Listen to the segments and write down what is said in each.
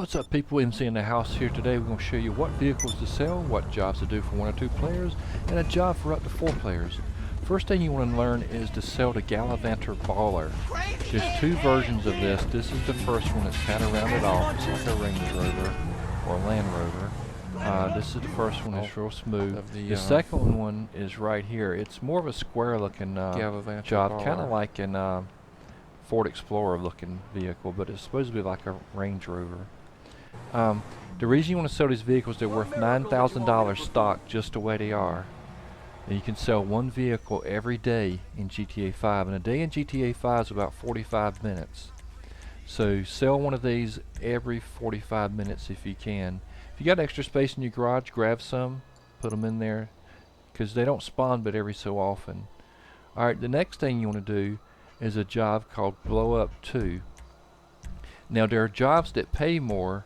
What's up people, MCnDaHouse here. Today we're going to show you what vehicles to sell, what jobs to do for 1 or 2 players, and a job for up to 4 players. First thing you want to learn is to sell the Gallivanter Baller. There's 2 versions of this. This is the first one that's kind of rounded off. It's like a Range Rover or Land Rover. This is the first one that's real smooth. The second one is right here. It's more of a square looking job, kind of like an Ford Explorer looking vehicle, but it's supposed to be like a Range Rover. The reason you want to sell these vehicles, they're worth $9,000 stock just the way they are. And you can sell 1 vehicle every day in GTA 5, and a day in GTA 5 is about 45 minutes. So sell one of these every 45 minutes if you can. If you got extra space in your garage, grab some, put them in there, because they don't spawn but every so often. Alright, the next thing you want to do is a job called Blow Up 2. Now there are jobs that pay more,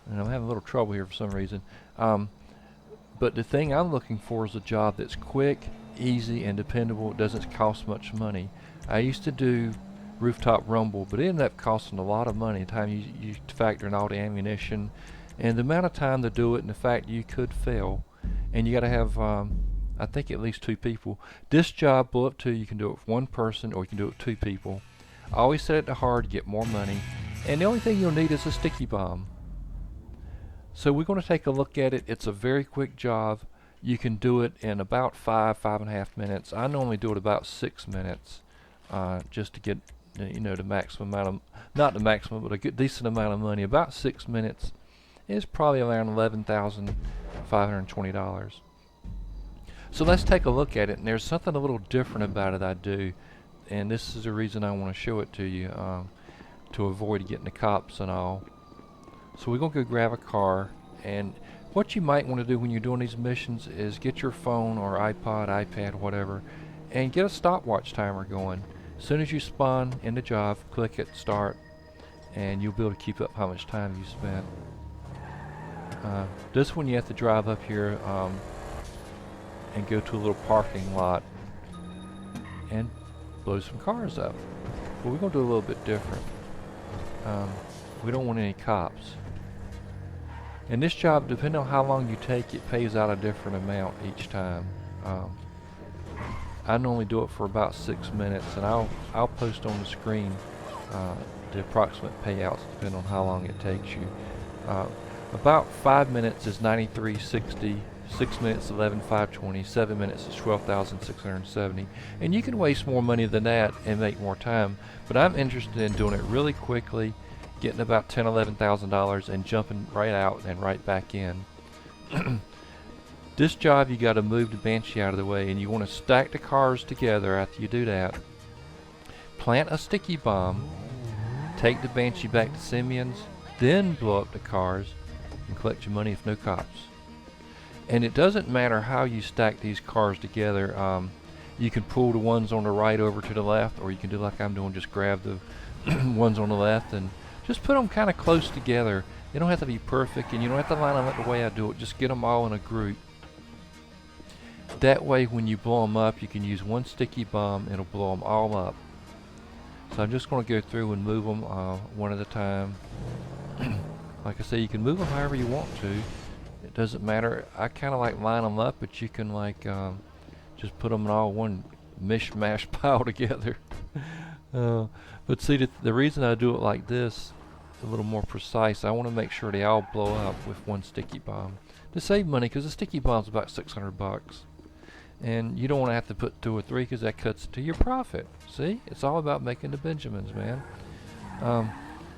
and I'm having a little trouble here for some reason, but the thing I'm looking for is a job that's quick, easy, and dependable. It doesn't cost much money. I used to do Rooftop Rumble, but it ended up costing a lot of money. The time you factor in all the ammunition and the amount of time to do it, and the fact you could fail, and you got to have I think at least 2 people. This job, Blow Up 2, you can do it with 1 person or you can do it with 2 people. I always set it to hard to get more money, and the only thing you'll need is a sticky bomb. So we're going to take a look at it. It's a very quick job. You can do it in about 5.5 minutes. I normally do it about 6 minutes, just to get the maximum amount of, not the maximum, but a good decent amount of money. About 6 minutes is probably around $11,520. So let's take a look at it, and there's something a little different about it I do, and this is the reason I want to show it to you, to avoid getting the cops and all. So we're going to go grab a car, and what you might want to do when you're doing these missions is get your phone or iPod, iPad, whatever, and get a stopwatch timer going. As soon as you spawn in the job, click it, start, and you'll be able to keep up how much time you spent. This one you have to drive up here and go to a little parking lot and blow some cars up. But we're going to do a little bit different. We don't want any cops. And this job, depending on how long you take, it pays out a different amount each time. I normally do it for about 6 minutes, and I'll post on the screen the approximate payouts depending on how long it takes you. About 5 minutes is $93.60. 6 minutes, $11,520. 7 minutes is $12,670. And you can waste more money than that and make more time. But I'm interested in doing it really quickly, getting about $10,000, $11,000, and jumping right out and right back in. This job, you got to move the Banshee out of the way, and you want to stack the cars together. After you do that, plant a sticky bomb, take the Banshee back to Simeon's, then blow up the cars and collect your money if no cops. And it doesn't matter how you stack these cars together. You can pull the ones on the right over to the left, or you can do like I'm doing, just grab the ones on the left and just put them kind of close together. They don't have to be perfect, and you don't have to line them up the way I do it. Just get them all in a group. That way when you blow them up, you can use 1 sticky bomb, it'll blow them all up. So I'm just going to go through and move them one at a time. Like I say, you can move them however you want to. It doesn't matter. I kind of like line them up, but you can like just put them in all one mishmash pile together. But see, the reason I do it like this, a little more precise, I want to make sure they all blow up with 1 sticky bomb to save money, because the sticky bomb's about $600, and you don't want to have to put 2 or 3 because that cuts to your profit. See, it's all about making the Benjamins, man.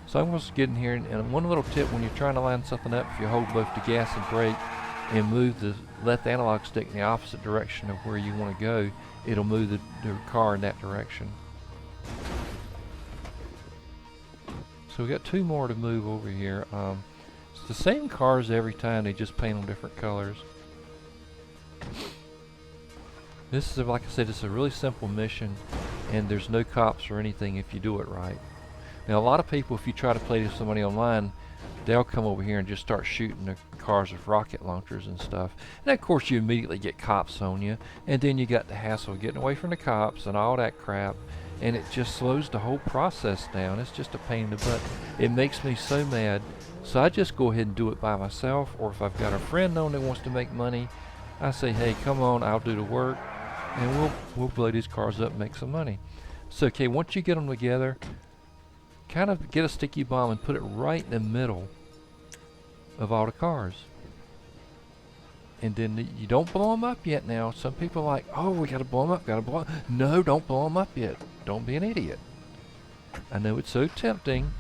So I'm just getting here, and one little tip when you're trying to line something up, if you hold both the gas and brake and move the left analog stick in the opposite direction of where you want to go, it'll move the car in that direction. So we got 2 more to move over here. It's the same cars every time, they just paint them different colors. This is, like I said, it's a really simple mission, and there's no cops or anything if you do it right. Now a lot of people, if you try to play with somebody online, they'll come over here and just start shooting the cars with rocket launchers and stuff. And of course you immediately get cops on you, and then you got the hassle of getting away from the cops and all that crap. and it just slows the whole process down. It's just a pain in the butt. It makes me so mad So I just go ahead and do it by myself, or if I've got a friend on that wants to make money, I say, hey, come on, I'll do the work, and we'll blow these cars up and make some money. So okay, once you get them together, kind of get a sticky bomb and put it right in the middle of all the cars. And then you don't blow them up yet now. Some people are like, oh, we gotta blow them up, gotta blow them up. No, don't blow them up yet. Don't be an idiot. I know it's so tempting,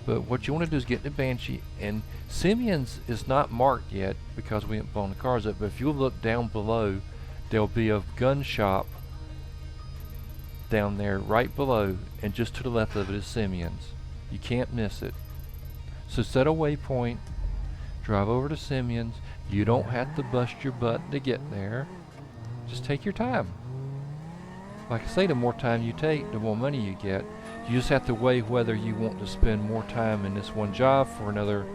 but what you want to do is get the Banshee, and Simeon's is not marked yet because we haven't blown the cars up, but if you look down below, there'll be a gun shop down there right below, and just to the left of it is Simeon's. You can't miss it. So set a waypoint, drive over to Simeon's. You don't have to bust your butt to get there. Just take your time. Like I say, the more time you take, the more money you get. You just have to weigh whether you want to spend more time in this one job for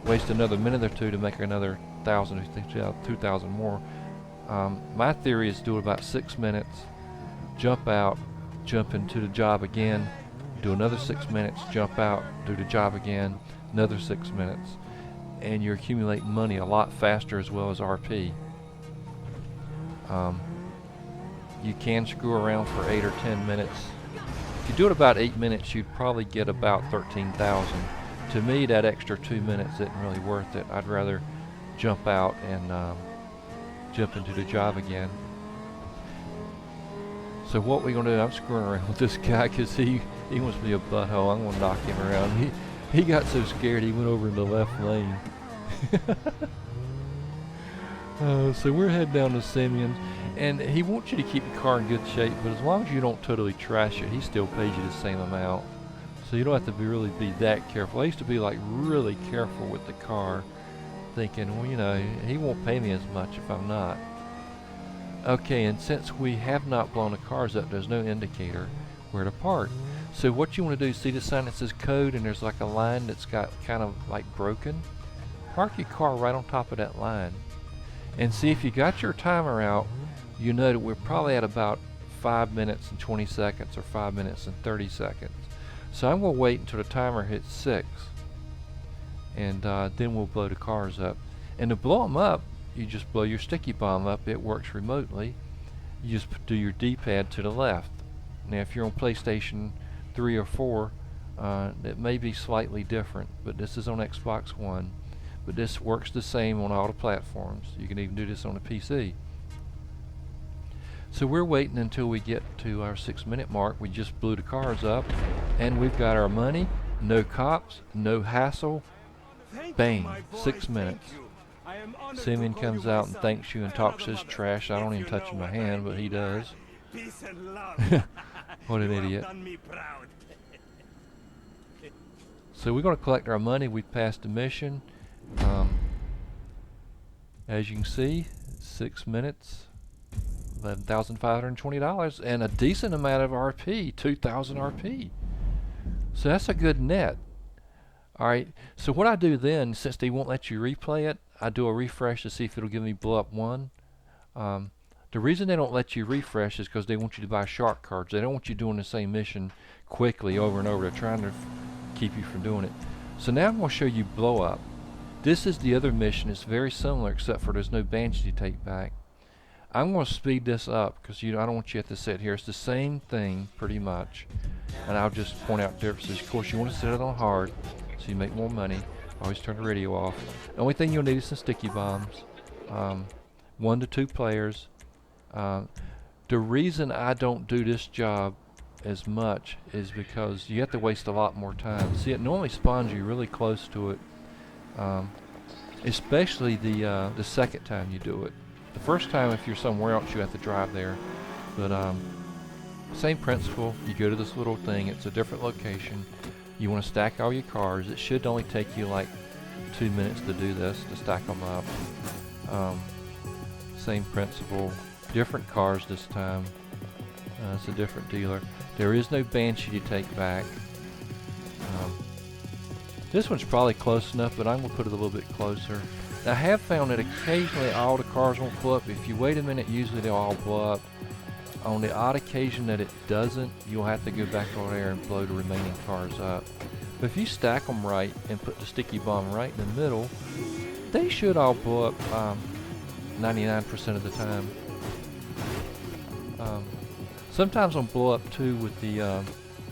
waste another minute or two to make another 1,000 or 2,000 more. My theory is do it about 6 minutes, jump out, jump into the job again, do another 6 minutes, jump out, do the job again, another 6 minutes, and you're accumulating money a lot faster as well as RP. You can screw around for 8 or 10 minutes. If you do it about 8 minutes, you'd probably get about 13,000. To me, that extra 2 minutes isn't really worth it. I'd rather jump out and jump into the job again. So what we're gonna do, I'm screwing around with this guy because he wants to be a butthole. I'm gonna knock him around. He got so scared he went over in the left lane. So we're heading down to Simeon's, and he wants you to keep your car in good shape, but as long as you don't totally trash it, he still pays you the same amount. So you don't have to really be that careful. I used to be like really careful with the car, thinking, well, you know, he won't pay me as much if I'm not. Okay, and since we have not blown the cars up, there's no indicator where to park. So what you want to do, see the sign that says code and there's like a line that's got kind of like broken? Park your car right on top of that line. And see, if you got your timer out, you know that we're probably at about 5 minutes and 20 seconds or 5 minutes and 30 seconds. So I'm going to wait until the timer hits 6, and then we'll blow the cars up. And to blow them up, you just blow your sticky bomb up. It works remotely. You just do your D-pad to the left. Now if you're on PlayStation 3 or 4, it may be slightly different, but this is on Xbox One. But this works the same on all the platforms. You can even do this on a PC. So we're waiting until we get to our 6 minute mark. We just blew the cars up and we've got our money, no cops, no hassle. Bang, 6 minutes. Simeon comes out and thanks you and talks his trash. I don't even touch my hand, but he does. What an idiot. So we're going to collect our money. We passed the mission. As you can see, 6 minutes, $11,520, and a decent amount of RP, 2,000 RP. So that's a good net. Alright, so what I do then, since they won't let you replay it, I do a refresh to see if it'll give me blow up 1. The reason they don't let you refresh is because they want you to buy shark cards. They don't want you doing the same mission quickly over and over. They're trying to keep you from doing it. So now I'm going to show you blow up. This is the other mission. It's very similar except for there's no Banshee to take back. I'm going to speed this up because I don't want you to have to sit here. It's the same thing pretty much, and I'll just point out differences. Of course, you want to set it on hard so you make more money. Always turn the radio off. The only thing you'll need is some sticky bombs. 1 to 2 players. The reason I don't do this job as much is because you have to waste a lot more time. See, it normally spawns you really close to it. Especially the second time you do it. The first time, if you're somewhere else, you have to drive there. But same principle. You go to this little thing. It's a different location. You want to stack all your cars. It should only take you like 2 minutes to do this, to stack them up. Same principle. Different cars this time. It's a different dealer. There is no Banshee to take back. This one's probably close enough, but I'm going to put it a little bit closer. Now, I have found that occasionally all the cars won't blow up. If you wait a minute, usually they'll all blow up. On the odd occasion that it doesn't, you'll have to go back over there and blow the remaining cars up. But if you stack them right and put the sticky bomb right in the middle, they should all blow up 99% of the time. Sometimes they'll blow up too with the,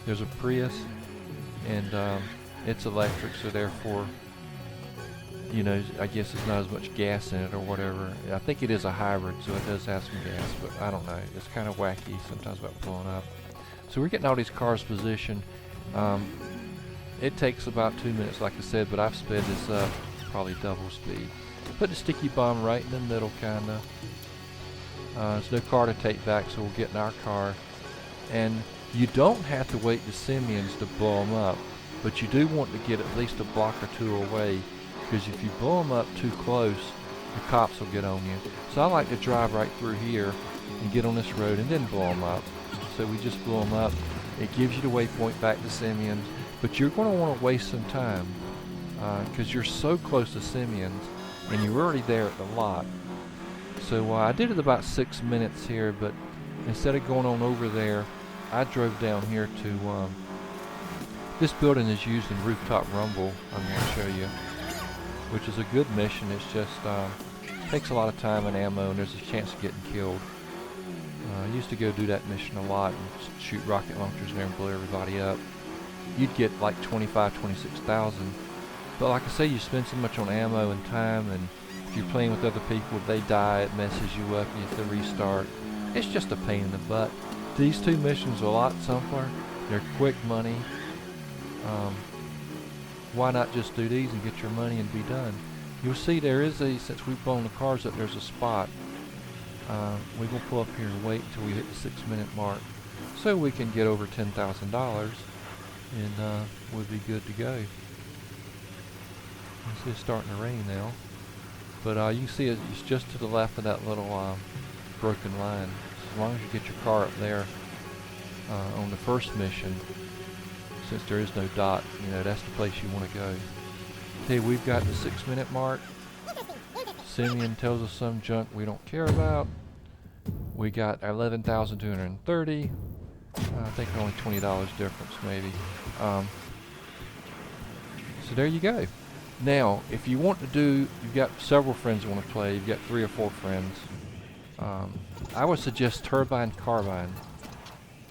there's a Prius, and it's electric, so therefore, you know, I guess it's not as much gas in it or whatever. I think it is a hybrid, so it does have some gas, but I don't know. It's kind of wacky sometimes about blowing up. So we're getting all these cars positioned. It takes about 2 minutes, like I said, but I've sped this up probably double speed. Put the sticky bomb right in the middle, kinda. There's no car to take back, so we'll get in our car. And you don't have to wait the simians to blow them up, but you do want to get at least a block or two away, because if you blow them up too close, the cops will get on you. So I like to drive right through here and get on this road and then blow them up. So we just blow them up. It gives you the waypoint back to simians, but you're going to want to waste some time because you're so close to simians and you're already there at the lot. So I did it about 6 minutes here, but instead of going on over there, I drove down here to, this building is used in Rooftop Rumble, I'm going to show you, which is a good mission. It's just, takes a lot of time and ammo, and there's a chance of getting killed. I used to go do that mission a lot and shoot rocket launchers in there and blow everybody up. You'd get like 26,000. But like I say, you spend so much on ammo and time, and if you're playing with other people, they die, it messes you up, you have to restart. It's just a pain in the butt. These two missions are a lot simpler. They're quick money. Why not just do these and get your money and be done? You'll see there is a, since we've blown the cars up, there's a spot. We're going to pull up here and wait until we hit the 6 minute mark so we can get over $10,000 and we'll be good to go. You see it's starting to rain now, but you can see it's just to the left of that little broken line. As long as you get your car up there on the first mission, since there is no dot, you know, that's the place you want to go. Okay, we've got the 6 minute mark. Simeon tells us some junk we don't care about. We got 11,230. I think only $20 difference maybe. So there you go. Now, if you want to do, you've got several friends who want to play, you've got 3 or 4 friends. I would suggest Turbine Carbine.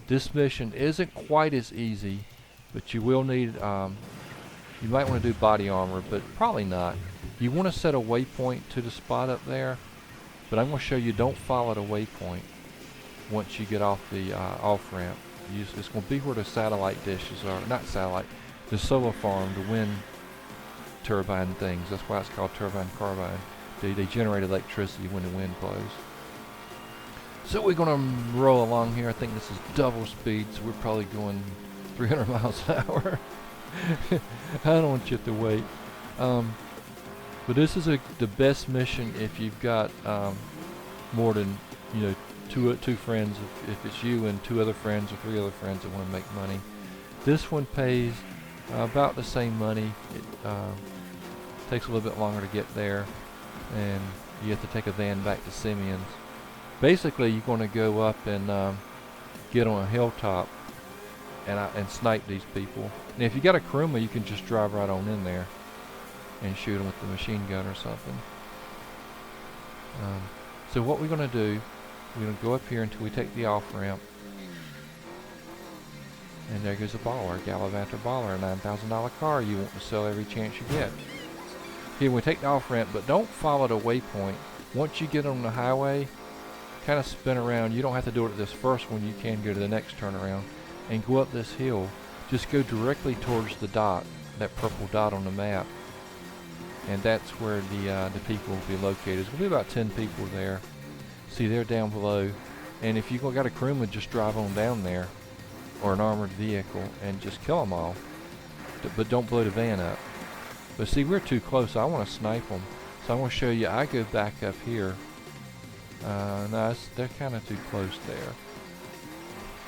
This mission isn't quite as easy, but you will need, you might want to do body armor, but probably not. You want to set a waypoint to the spot up there, but I'm going to show you don't follow the waypoint once you get off the off-ramp. It's going to be where the satellite dishes are, not satellite, the solar farm, the wind turbine things. That's why it's called Turbine Carbine. They generate electricity when the wind blows. So we're going to roll along here. I think this is double speed, so we're probably going 300 miles an hour. I don't want you to wait. But this is the best mission if you've got more than, you know, two friends. If it's you and 2 other friends or 3 other friends that want to make money. This one pays about the same money. It takes a little bit longer to get there, and you have to take a van back to Simeon's. Basically, you're going to go up and get on a hilltop and snipe these people. And if you got a Kuruma, you can just drive right on in there and shoot them with the machine gun or something. So what we're going to do, we're going to go up here until we take the off-ramp. And there goes a baller, a Gallivanter baller, a $9,000 car you want to sell every chance you get. Here we take the off-ramp, but don't follow the waypoint. Once you get on the highway, kind of spin around. You don't have to do it at this first one. You can go to the next turnaround and go up this hill. Just go directly towards the dot, that purple dot on the map. And that's where the people will be located. There's going to be about 10 people there. See, they're down below. And if you've got a Kuruma, just drive on down there, or an armored vehicle, and just kill them all. But don't blow the van up. But see, we're too close. I want to snipe them. So I'm going to show you. I go back up here. No, they're kind of too close there.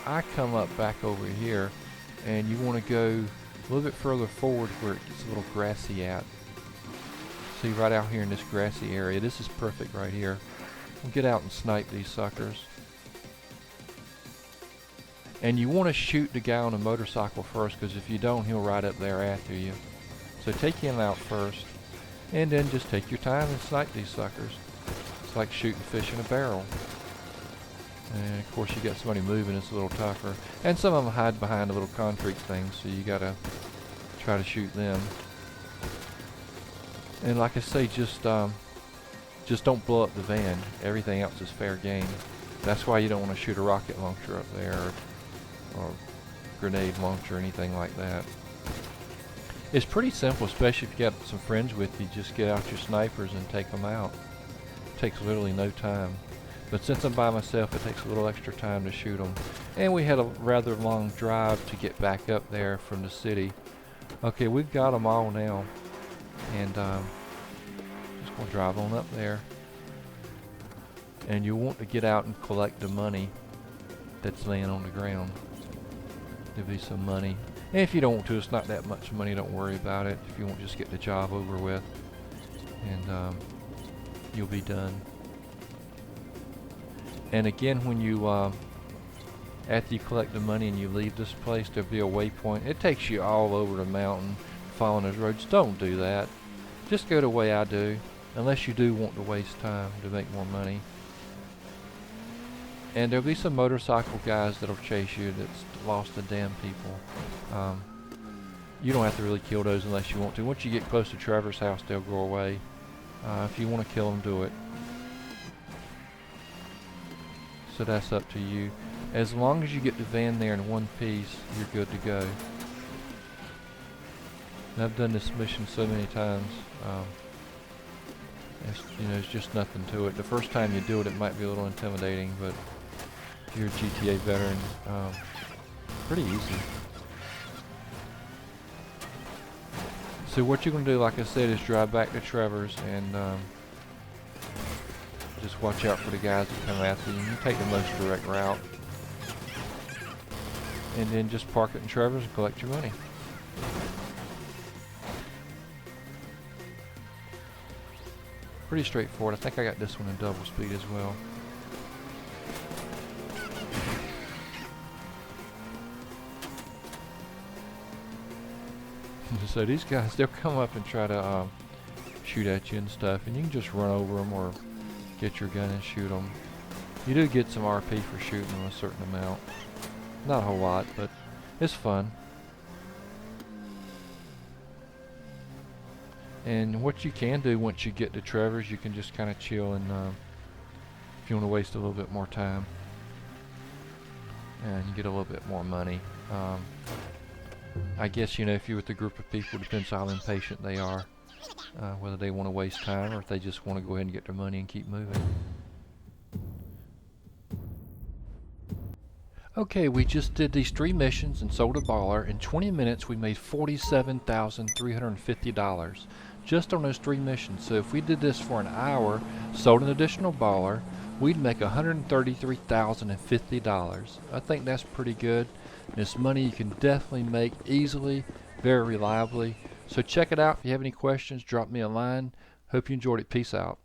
I come up back over here, and you want to go a little bit further forward where it gets a little grassy at. See, right out here in this grassy area. This is perfect right here. We'll get out and snipe these suckers. And you want to shoot the guy on the motorcycle first, because if you don't, he'll ride up there after you. So take him out first, and then just take your time and snipe these suckers. It's like shooting fish in a barrel. And of course you got somebody moving, it's a little tougher. And some of them hide behind the little concrete things, so you gotta try to shoot them. And like I say, just don't blow up the van. Everything else is fair game. That's why you don't want to shoot a rocket launcher up there, or grenade launcher or anything like that. It's pretty simple, especially if you got some friends with you. Just get out your snipers and take them out. It takes literally no time. But since I'm by myself, it takes a little extra time to shoot them. And we had a rather long drive to get back up there from the city. Okay, we've got them all now. And just going to drive on up there. And you want to get out and collect the money that's laying on the ground. There'll be some money. And if you don't want to, it's not that much money, don't worry about it. If you want, just get the job over with. And you'll be done. And again, when you, after you collect the money and you leave this place, there'll be a waypoint. It takes you all over the mountain, following those roads. Don't do that. Just go the way I do, unless you do want to waste time to make more money. And there'll be some motorcycle guys that'll chase you that's lost to damn people. You don't have to really kill those unless you want to. Once you get close to Trevor's house, they'll go away. If you want to kill them, do it. So that's up to you. As long as you get the van there in one piece, you're good to go. And I've done this mission so many times. There's just nothing to it. The first time you do it, it might be a little intimidating, but if you're a GTA veteran, pretty easy. So what you're going to do, like I said, is drive back to Trevor's and just watch out for the guys that come after you. You take the most direct route. And then just park it in Trevor's and collect your money. Pretty straightforward. I think I got this one in double speed as well. So these guys, they'll come up and try to shoot at you and stuff, and you can just run over them or get your gun and shoot them. You do get some RP for shooting them a certain amount. Not a whole lot, but it's fun. And what you can do once you get to Trevor's, you can just kind of chill and if you want to waste a little bit more time and you get a little bit more money. I guess, if you're with a group of people, it depends how impatient they are, whether they want to waste time or if they just want to go ahead and get their money and keep moving. Okay, we just did these 3 missions and sold a baller. In 20 minutes we made $47,350 just on those 3 missions. So if we did this for an hour, sold an additional baller, we'd make $133,050. I think that's pretty good. And it's money you can definitely make easily, very reliably. So check it out. If you have any questions, drop me a line. Hope you enjoyed it. Peace out.